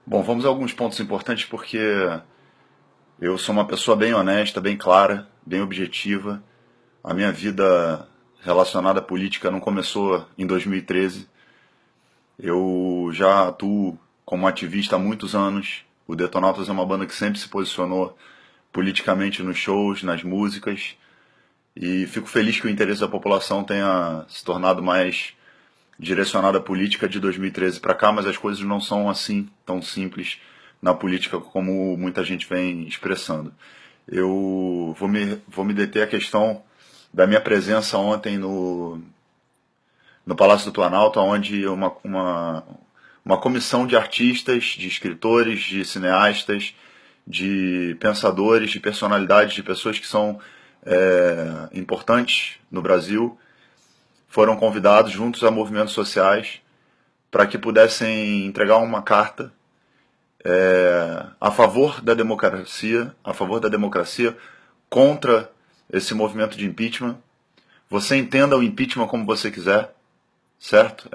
Bom, vamos a alguns pontos importantes porque eu sou uma pessoa bem honesta, bem clara, bem objetiva. A minha vida relacionada à política não começou em 2013. Eu já atuo como ativista há muitos anos. O Detonautas é uma banda que sempre se posicionou politicamente nos shows, nas músicas. E fico feliz que o interesse da população tenha se tornado mais direcionado à política de 2013 para cá, mas as coisas não são assim tão simples na política como muita gente vem expressando. Eu vou me deter à questão da minha presença ontem no Palácio do Planalto, onde uma comissão de artistas, de escritores, de cineastas, de pensadores, de personalidades, de pessoas que são importantes no Brasil, foram convidados juntos a movimentos sociais para que pudessem entregar uma carta a favor da democracia, contra esse movimento de impeachment. Você entenda o impeachment como você quiser, certo?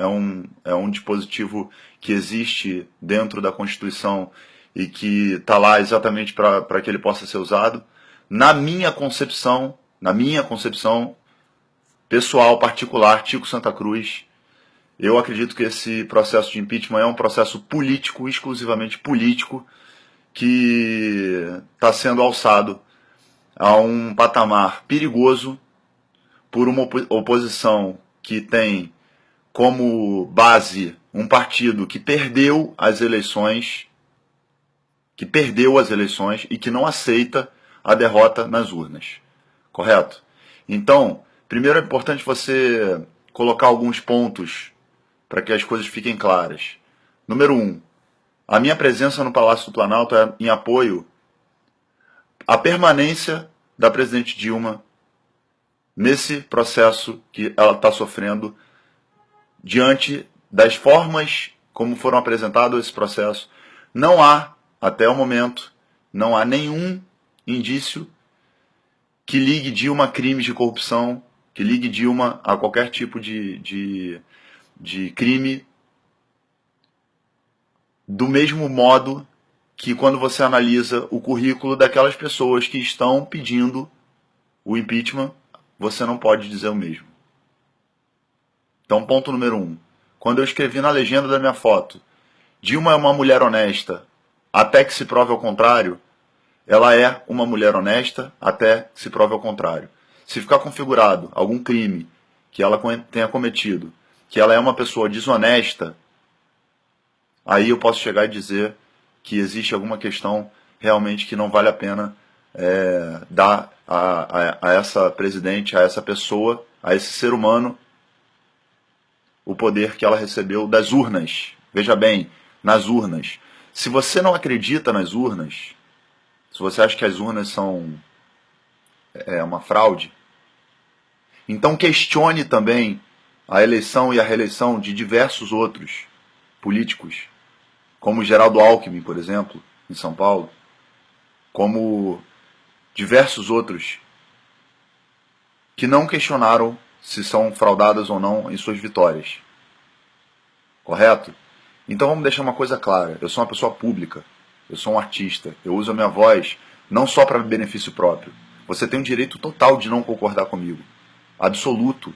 É um dispositivo que existe dentro da Constituição e que está lá exatamente para que ele possa ser usado. Na minha concepção pessoal, particular, Tico Santa Cruz, eu acredito que esse processo de impeachment é um processo político, exclusivamente político, que está sendo alçado a um patamar perigoso por uma oposição que tem como base um partido que perdeu as eleições e que não aceita a derrota nas urnas. Correto? Então, primeiro é importante você colocar alguns pontos para que as coisas fiquem claras. Número 1. A minha presença no Palácio do Planalto é em apoio à permanência da presidente Dilma nesse processo que ela está sofrendo diante das formas como foram apresentados esse processo. Não há, até o momento, não há nenhum indício que ligue Dilma a crimes de corrupção, que ligue Dilma a qualquer tipo de crime, do mesmo modo que quando você analisa o currículo daquelas pessoas que estão pedindo o impeachment, você não pode dizer o mesmo. Então, ponto número 1. Quando eu escrevi na legenda da minha foto, Dilma é uma mulher honesta, até que se prove ao contrário, ela é uma mulher honesta até que se prove ao contrário. Se ficar configurado algum crime que ela tenha cometido, que ela é uma pessoa desonesta, aí eu posso chegar e dizer que existe alguma questão realmente que não vale a pena dar a essa presidente, a essa pessoa, a esse ser humano, o poder que ela recebeu das urnas. Veja bem, nas urnas. Se você não acredita nas urnas, se você acha que as urnas são uma fraude, então questione também a eleição e a reeleição de diversos outros políticos, como Geraldo Alckmin, por exemplo, em São Paulo, como diversos outros que não questionaram se são fraudadas ou não em suas vitórias. Correto? Então vamos deixar uma coisa clara. Eu sou uma pessoa pública. Eu sou um artista. Eu uso a minha voz não só para benefício próprio. Você tem o direito total de não concordar comigo. Absoluto.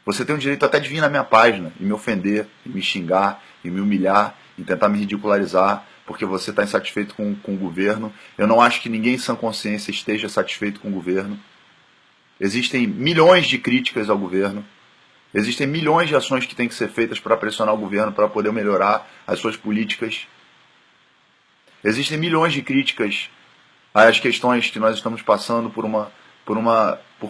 Você tem o direito até de vir na minha página e me ofender, e me xingar, e me humilhar, e tentar me ridicularizar, porque você está insatisfeito com o governo. Eu não acho que ninguém em sã consciência esteja satisfeito com o governo. Existem milhões de críticas ao governo. Existem milhões de ações que têm que ser feitas para pressionar o governo, para poder melhorar as suas políticas. Existem milhões de críticas às questões que nós estamos passando por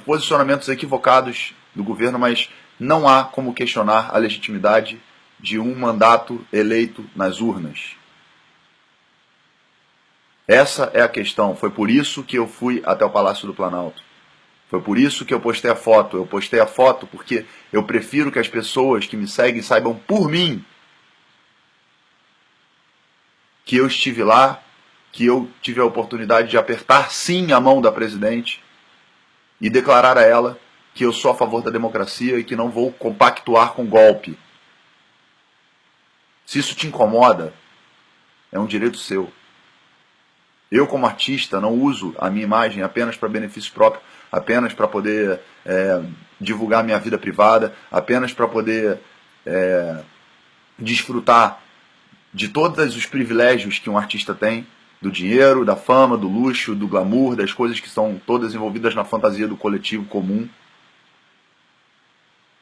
posicionamentos equivocados do governo, mas não há como questionar a legitimidade de um mandato eleito nas urnas. Essa é a questão. Foi por isso que eu fui até o Palácio do Planalto. Foi por isso que eu postei a foto. Eu postei a foto porque eu prefiro que as pessoas que me seguem saibam por mim que eu estive lá, que eu tive a oportunidade de apertar sim a mão da presidente e declarar a ela que eu sou a favor da democracia e que não vou compactuar com golpe. Se isso te incomoda, É um direito seu. Eu, como artista, não uso a minha imagem apenas para benefício próprio, apenas para poder divulgar minha vida privada, apenas para poder desfrutar de todos os privilégios que um artista tem, do dinheiro, da fama, do luxo, do glamour, das coisas que são todas envolvidas na fantasia do coletivo comum.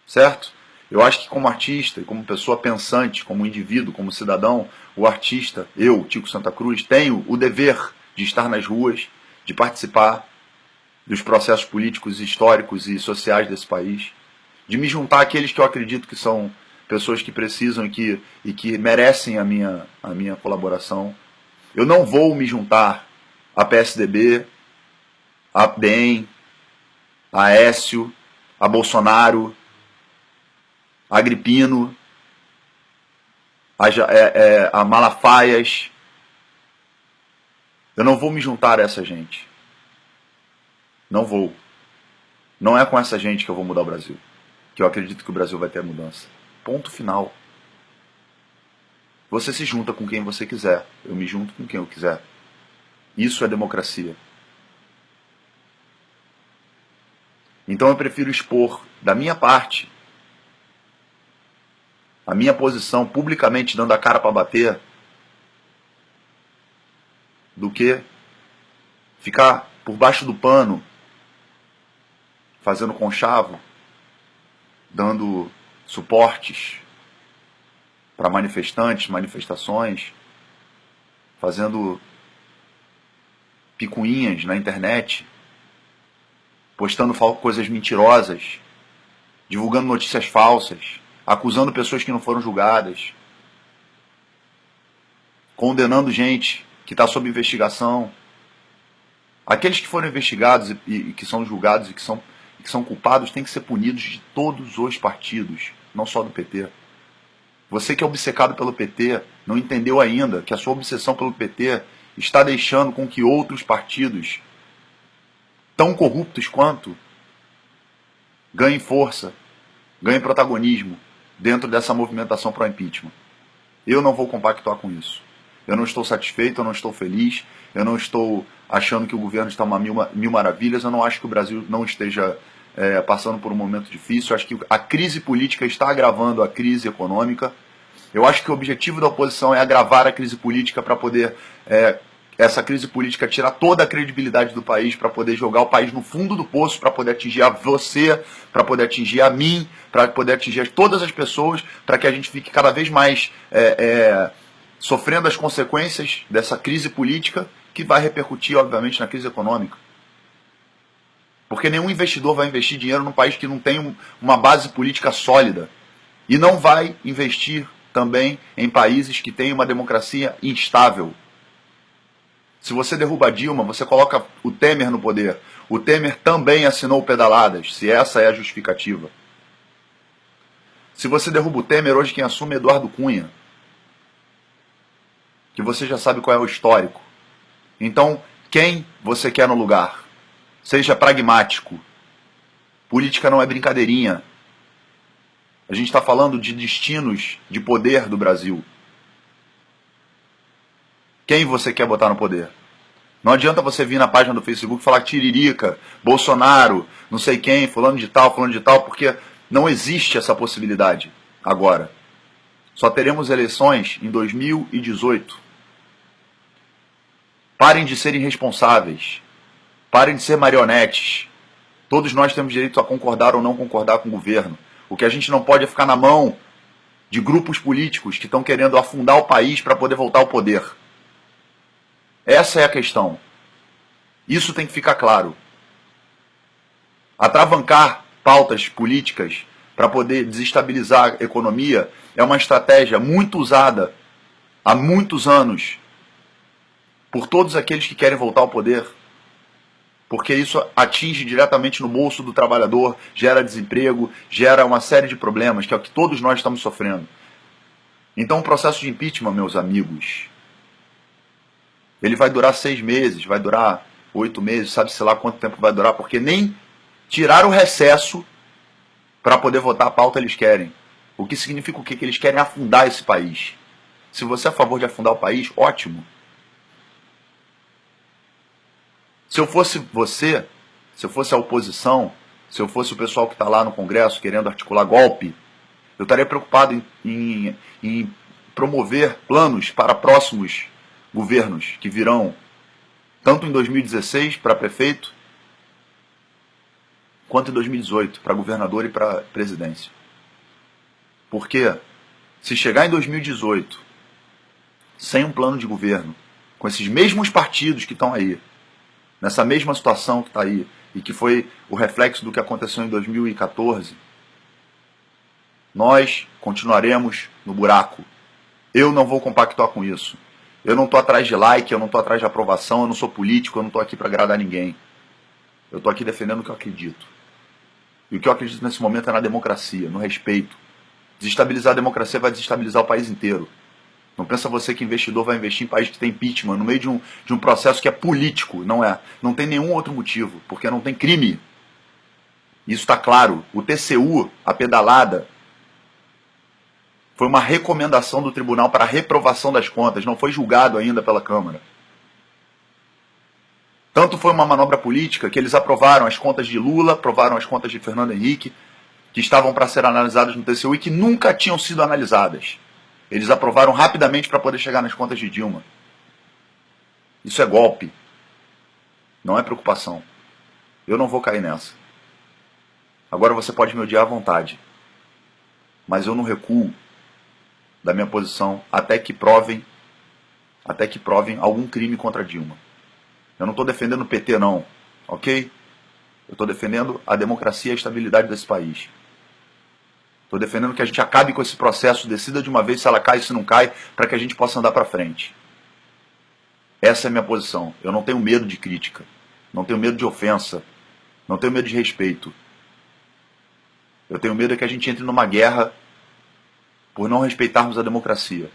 Certo? Eu acho que como artista, como pessoa pensante, como indivíduo, como cidadão, o artista, eu, Tico Santa Cruz, tenho o dever de estar nas ruas, de participar dos processos políticos, históricos e sociais desse país, de me juntar àqueles que eu acredito que são pessoas que precisam e que merecem a minha colaboração. Eu não vou me juntar a PSDB, a DEM, a Aécio, a Bolsonaro, a Agripino, a Malafaias. Eu não vou me juntar a essa gente. Não vou. Não é com essa gente que eu vou mudar o Brasil. Que eu acredito que o Brasil vai ter mudança. Ponto final. Você se junta com quem você quiser. Eu me junto com quem eu quiser. Isso é democracia. Então eu prefiro expor, da minha parte, a minha posição publicamente dando a cara para bater, do que ficar por baixo do pano, fazendo conchavo, dando suportes para manifestantes, manifestações, fazendo picuinhas na internet, postando coisas mentirosas, divulgando notícias falsas, acusando pessoas que não foram julgadas, condenando gente que está sob investigação. Aqueles que foram investigados e que são julgados e que são culpados têm que ser punidos de todos os partidos, não só do PT. Você que é obcecado pelo PT não entendeu ainda que a sua obsessão pelo PT está deixando com que outros partidos, tão corruptos quanto, ganhem força, ganhem protagonismo dentro dessa movimentação pró-impeachment. Eu não vou compactuar com isso. Eu não estou satisfeito, eu não estou feliz, eu não estou achando que o governo está uma mil maravilhas, eu não acho que o Brasil não esteja passando por um momento difícil, eu acho que a crise política está agravando a crise econômica. Eu acho que o objetivo da oposição é agravar a crise política para poder, essa crise política, tirar toda a credibilidade do país, para poder jogar o país no fundo do poço, para poder atingir a você, para poder atingir a mim, para poder atingir todas as pessoas, para que a gente fique cada vez mais sofrendo as consequências dessa crise política, que vai repercutir, obviamente, na crise econômica. Porque nenhum investidor vai investir dinheiro num país que não tem uma base política sólida. E não vai investir também em países que têm uma democracia instável. Se você derruba a Dilma, você coloca o Temer no poder. O Temer também assinou pedaladas, se essa é a justificativa. Se você derruba o Temer, hoje quem assume é Eduardo Cunha. Que você já sabe qual é o histórico. Então, quem você quer no lugar? Seja pragmático. Política não é brincadeirinha. A gente está falando de destinos de poder do Brasil. Quem você quer botar no poder? Não adianta você vir na página do Facebook e falar Tiririca, Bolsonaro, não sei quem, fulano de tal, porque não existe essa possibilidade agora. Só teremos eleições em 2018. Parem de ser irresponsáveis. Parem de ser marionetes. Todos nós temos direito a concordar ou não concordar com o governo. O que a gente não pode é ficar na mão de grupos políticos que estão querendo afundar o país para poder voltar ao poder. Essa é a questão. Isso tem que ficar claro. Atravancar pautas políticas para poder desestabilizar a economia é uma estratégia muito usada há muitos anos por todos aqueles que querem voltar ao poder. Porque isso atinge diretamente no bolso do trabalhador, gera desemprego, gera uma série de problemas, que é o que todos nós estamos sofrendo. Então o processo de impeachment, meus amigos, ele vai durar 6 meses, vai durar 8 meses, sabe-se lá quanto tempo vai durar, porque nem tirar o recesso para poder votar a pauta eles querem. O que significa o quê? Que eles querem afundar esse país. Se você é a favor de afundar o país, ótimo. Se eu fosse você, se eu fosse a oposição, se eu fosse o pessoal que está lá no Congresso querendo articular golpe, eu estaria preocupado em promover planos para próximos governos que virão, tanto em 2016 para prefeito, quanto em 2018 para governador e para presidência. Porque se chegar em 2018 sem um plano de governo, com esses mesmos partidos que estão aí, nessa mesma situação que está aí, e que foi o reflexo do que aconteceu em 2014, nós continuaremos no buraco. Eu não vou compactuar com isso. Eu não estou atrás de like, eu não estou atrás de aprovação, eu não sou político, eu não estou aqui para agradar ninguém. Eu estou aqui defendendo o que eu acredito. E o que eu acredito nesse momento é na democracia, no respeito. Desestabilizar a democracia vai desestabilizar o país inteiro. Não pensa você que investidor vai investir em país que tem impeachment, no meio de um processo que é político. Não é. Não tem nenhum outro motivo, porque não tem crime. Isso está claro. O TCU, a pedalada, foi uma recomendação do tribunal para reprovação das contas, não foi julgado ainda pela Câmara. Tanto foi uma manobra política que eles aprovaram as contas de Lula, aprovaram as contas de Fernando Henrique, que estavam para ser analisadas no TCU e que nunca tinham sido analisadas. Eles aprovaram rapidamente para poder chegar nas contas de Dilma. Isso é golpe. Não é preocupação. Eu não vou cair nessa. Agora você pode me odiar à vontade. Mas eu não recuo da minha posição até que provem algum crime contra Dilma. Eu não estou defendendo o PT não, ok? Eu estou defendendo a democracia e a estabilidade desse país. Estou defendendo que a gente acabe com esse processo, decida de uma vez se ela cai, se não cai, para que a gente possa andar para frente. Essa é a minha posição. Eu não tenho medo de crítica, não tenho medo de ofensa, não tenho medo de respeito. Eu tenho medo é que a gente entre numa guerra por não respeitarmos a democracia.